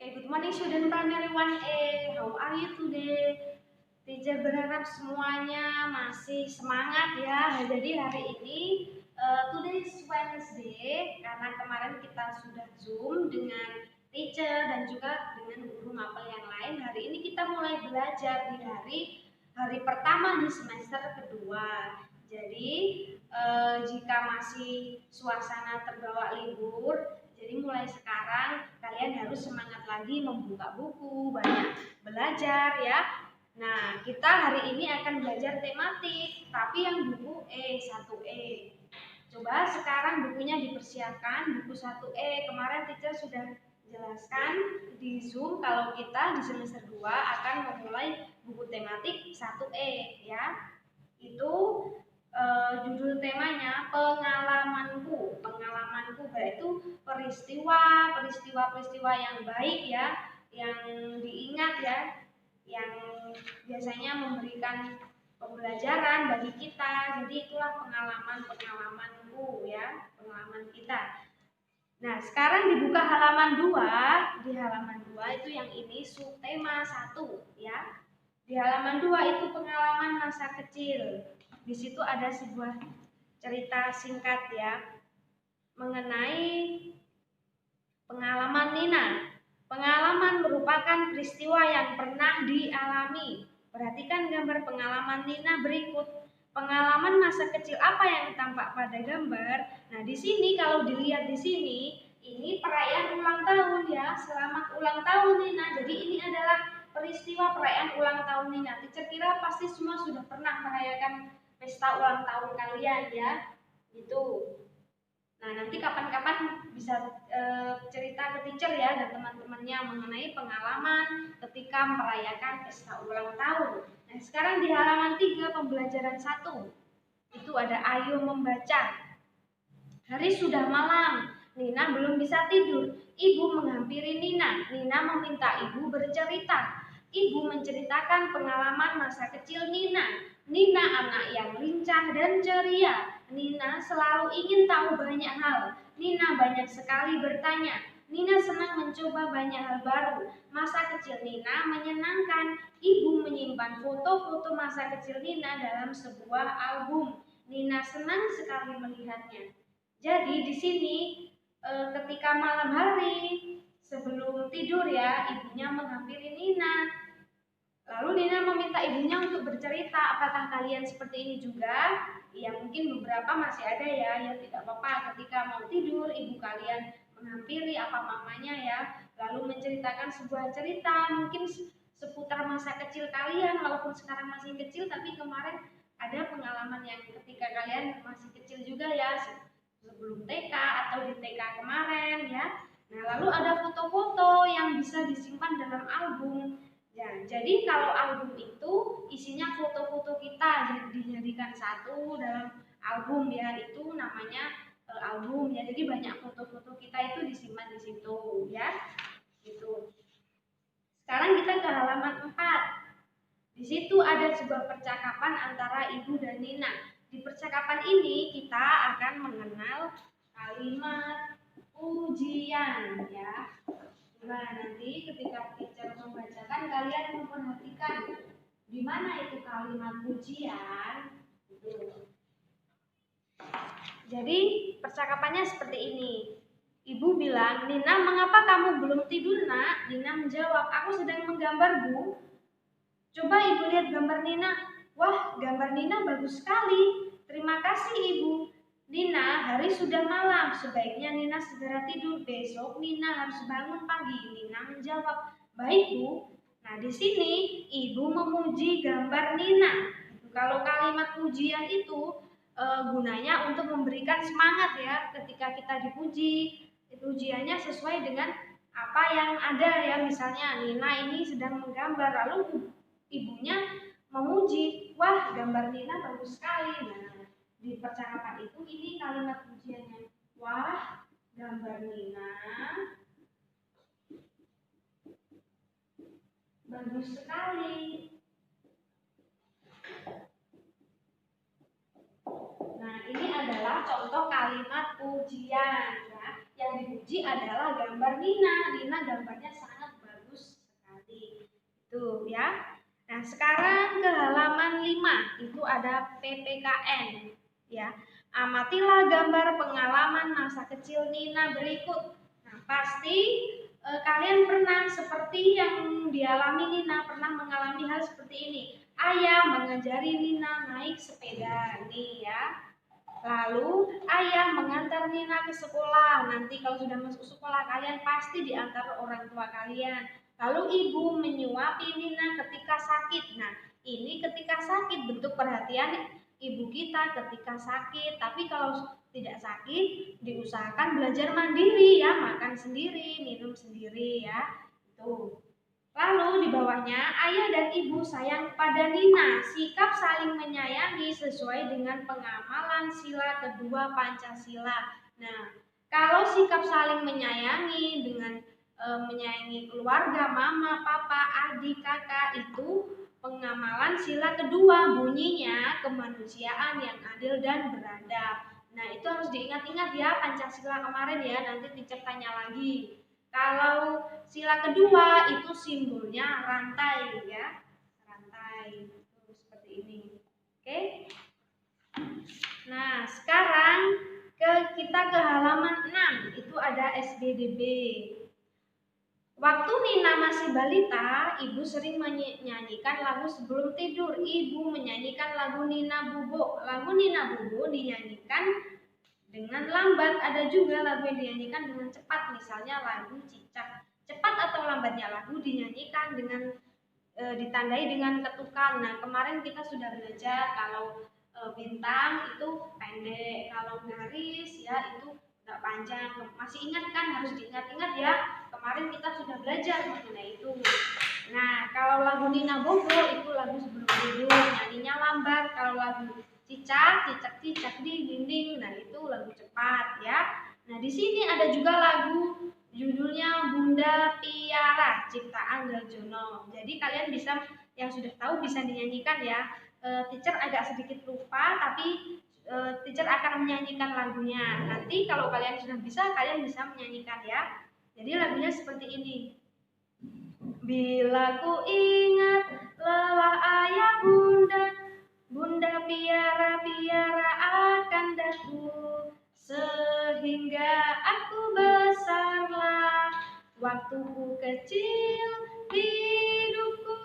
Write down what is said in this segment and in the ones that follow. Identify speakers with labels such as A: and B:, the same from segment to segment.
A: Good morning student primary 1A. How are you today? Teacher berharap semuanya masih semangat ya. Jadi hari ini today is Wednesday karena kemarin kita sudah Zoom dengan teacher dan juga dengan guru mapel yang lain. Hari ini kita mulai belajar di hari pertama di semester kedua. Jadi jika masih suasana terbawa libur, jadi mulai sekarang kalian harus semangat lagi membuka buku, banyak belajar ya. Nah, kita hari ini akan belajar tematik, tapi yang buku E1E. Coba sekarang bukunya dipersiapkan, buku 1E. Kemarin teacher sudah jelaskan di Zoom kalau kita di semester 2 akan memulai buku tematik 1E ya. Itu judul temanya pengalamanku. Pengalamanku berarti peristiwa-peristiwa yang baik ya, yang diingat ya, yang biasanya memberikan pembelajaran bagi kita. Jadi itulah pengalamanku ya, pengalaman kita. Nah, sekarang dibuka halaman 2. Di halaman 2 itu yang ini subtema 1 ya. Di halaman 2 itu pengalaman masa kecil. Di situ ada sebuah cerita singkat ya mengenai pengalaman Nina. Pengalaman merupakan peristiwa yang pernah dialami. Perhatikan gambar pengalaman Nina berikut. Pengalaman masa kecil apa yang tampak pada gambar? Nah, di sini kalau dilihat di sini, ini perayaan ulang tahun ya. Selamat ulang tahun Nina. Jadi ini adalah peristiwa perayaan ulang tahun Nina. Teacher kira pasti semua sudah pernah merayakan pesta ulang tahun kalian ya. Gitu. Nah, nanti kapan-kapan bisa cerita ke teacher ya dan teman-temannya mengenai pengalaman ketika merayakan pesta ulang tahun. Nah, sekarang di halaman 3 pembelajaran 1. Itu ada ayo membaca. Hari sudah malam, Nina belum bisa tidur. Ibu menghampiri Nina. Nina meminta ibu bercerita. Ibu menceritakan pengalaman masa kecil Nina. Nina anak yang lincah dan ceria. Nina selalu ingin tahu banyak hal. Nina banyak sekali bertanya. Nina senang mencoba banyak hal baru. Masa kecil Nina menyenangkan. Ibu menyimpan foto-foto masa kecil Nina dalam sebuah album. Nina senang sekali melihatnya. Jadi di sini ketika malam hari sebelum tidur ya, ibunya menghampiri Nina. Lalu Nina meminta ibunya untuk bercerita, apakah kalian seperti ini juga? Ya mungkin beberapa masih ada ya yang tidak apa-apa ketika mau tidur ibu kalian menghampiri apa mamanya ya, lalu menceritakan sebuah cerita mungkin seputar masa kecil kalian walaupun sekarang masih kecil tapi kemarin ada pengalaman yang ketika kalian masih kecil juga ya sebelum TK atau di TK kemarin ya. Nah, lalu ada foto-foto yang bisa disimpan dalam album. Ya, jadi kalau album itu isinya foto-foto kita dijadikan satu dalam album ya, itu namanya album ya. Jadi banyak foto-foto kita itu disimpan di situ ya. Gitu. Sekarang kita ke halaman 4. Di situ ada sebuah percakapan antara ibu dan Nina. Di percakapan ini kita akan mengenal kalimat pujian ya. Nah, nanti ketika teacher membacakan kalian memperhatikan di mana itu kalimat pujian. Gitu. Jadi percakapannya seperti ini. Ibu bilang, Nina, mengapa kamu belum tidur nak? Nina menjawab, aku sedang menggambar bu. Coba ibu lihat gambar Nina. Wah, gambar Nina bagus sekali. Terima kasih ibu. Nina, hari sudah malam, sebaiknya Nina segera tidur. Besok Nina harus bangun pagi. Nina menjawab, baik bu. Nah, di sini ibu memuji gambar Nina. Kalau kalimat pujian itu gunanya untuk memberikan semangat ya ketika kita dipuji. Pujiannya sesuai dengan apa yang ada ya. Misalnya Nina ini sedang menggambar, lalu ibunya memuji, wah gambar Nina bagus sekali. Nah, di percakapan itu ini kalimat pujiannya, wah gambar Nina bagus sekali. Nah, ini adalah contoh kalimat pujian ya. Yang dipuji adalah gambar Nina. Nina gambarnya sangat sekarang ke halaman 5, itu ada PPKN ya. Amatilah gambar pengalaman masa kecil Nina berikut. Nah, pasti kalian pernah seperti yang dialami Nina, pernah mengalami hal seperti ini. Ayah mengajari Nina naik sepeda nih ya. Lalu ayah mengantar Nina ke sekolah. Nanti kalau sudah masuk sekolah kalian pasti diantar orang tua kalian. Lalu ibu menyuapi Nina ketika sakit. Nah, ini ketika sakit, bentuk perhatian ibu kita ketika sakit. Tapi kalau tidak sakit, diusahakan belajar mandiri ya, makan sendiri, minum sendiri ya. Itu. Lalu di bawahnya, ayah dan ibu sayang pada Nina, sikap saling menyayangi sesuai dengan pengamalan sila kedua Pancasila. Nah, kalau sikap saling menyayangi dengan menyayangi keluarga, mama, papa, adik, kakak, itu pengamalan sila kedua, bunyinya kemanusiaan yang adil dan beradab. Nah, itu harus diingat-ingat ya Pancasila kemarin ya, nanti teacher tanya lagi. Kalau sila kedua itu simbolnya rantai ya, rantai itu seperti ini. Oke. Nah, sekarang kita ke halaman 6, itu ada SBDB. Waktu Nina masih balita, ibu sering menyanyikan lagu sebelum tidur. Ibu menyanyikan lagu Nina Bobo. Lagu Nina Bobo dinyanyikan dengan lambat, ada juga lagu yang dinyanyikan dengan cepat, misalnya lagu Cicak. Cepat atau lambatnya lagu dinyanyikan dengan ditandai dengan ketukan. Nah, kemarin kita sudah belajar kalau bintang itu pendek, kalau garis ya itu enggak panjang. Masih ingat kan? Harus diingat-ingat ya. Kemarin kita sudah belajar mengenai itu. Nah, kalau lagu Nina Bobo itu lagu sebelum tidur, nyanyinya lambat. Kalau lagu Cicak, cicak cicak di dinding, nah itu lagu cepat ya. Nah, di sini ada juga lagu judulnya Bunda Piara ciptaan Darjono. Jadi kalian bisa, yang sudah tahu bisa dinyanyikan ya. Teacher agak sedikit lupa, tapi teacher akan menyanyikan lagunya. Nanti kalau kalian sudah bisa, kalian bisa menyanyikan ya. Jadi lagunya seperti ini. Bila ku ingat lelah ayah bunda, bunda piara-piara akan daku, sehingga aku besarlah. Waktu ku kecil hidupku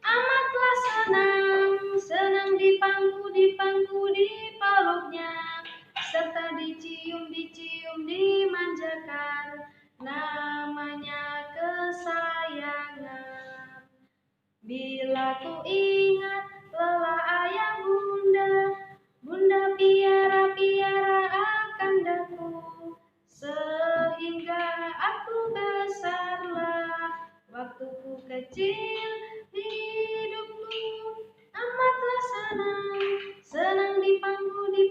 A: amatlah senang, senang dipangku di peluknya, serta dicium dimanjakan, namanya kesayangan. Bila ku ingat lelah ayah bunda, bunda piara-piara akan daku, sehingga aku besarlah. Waktu ku kecil hidupku amatlah senang, senang dipangku di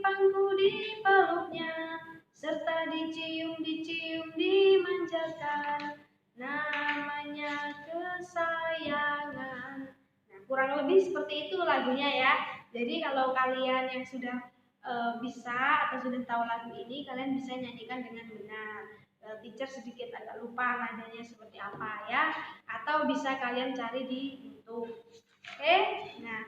A: peluknya, serta dicium dimanjakan, namanya kesayangan. Nah, kurang lebih seperti itu lagunya ya. Jadi kalau kalian yang sudah bisa atau sudah tahu lagu ini, kalian bisa nyanyikan dengan benar. Teacher sedikit agak lupa nadanya seperti apa ya, atau bisa kalian cari di YouTube. Oke, nah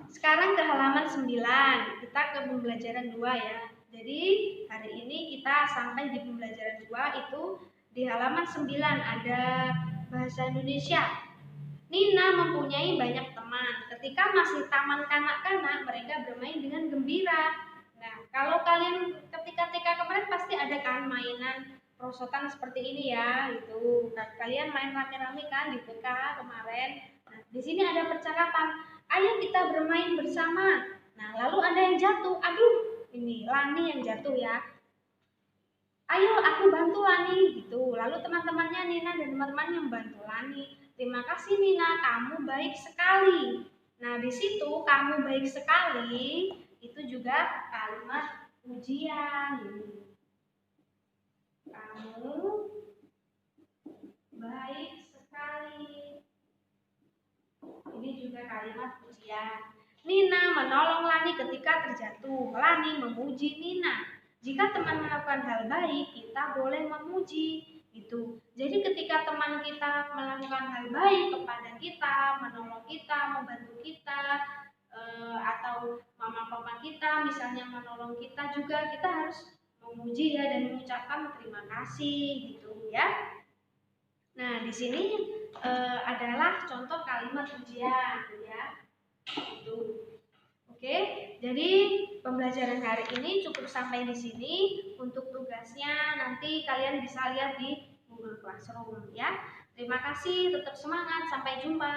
A: sekarang ke halaman 9, kita ke pembelajaran 2 ya. Jadi hari ini kita sampai di pembelajaran 2, itu di halaman 9 ada bahasa Indonesia. Nina mempunyai banyak teman. Ketika masih taman kanak-kanak, mereka bermain dengan gembira. Nah, kalau kalian ketika TK kemarin pasti ada kan mainan perosotan seperti ini ya, gitu. Kalian main rame-rame kan di TK kemarin. Nah, di sini ada percakapan. Ayo kita bermain bersama. Nah, lalu ada yang jatuh. Aduh, ini Lani yang jatuh ya. Ayo aku bantu Lani gitu. Lalu teman-temannya Nina dan teman-temannya membantu Lani. Terima kasih Nina, kamu baik sekali. Nah, di situ kamu baik sekali itu juga kalimat pujian. Kamu baik sekali. Ini juga kalimat pujian. Nina menolong Lani ketika terjatuh. Lani memuji Nina. Jika teman melakukan hal baik, kita boleh memuji. Gitu. Jadi ketika teman kita melakukan hal baik kepada kita, menolong kita, membantu kita, atau mama papa kita misalnya menolong kita juga, kita harus memuji ya dan mengucapkan terima kasih gitu ya. Nah, di sini adalah contoh kalimat pujian ya. Gitu. Oke, jadi pembelajaran hari ini cukup sampai di sini. Untuk tugasnya nanti kalian bisa lihat di Google Classroom ya. Terima kasih, tetap semangat, sampai jumpa.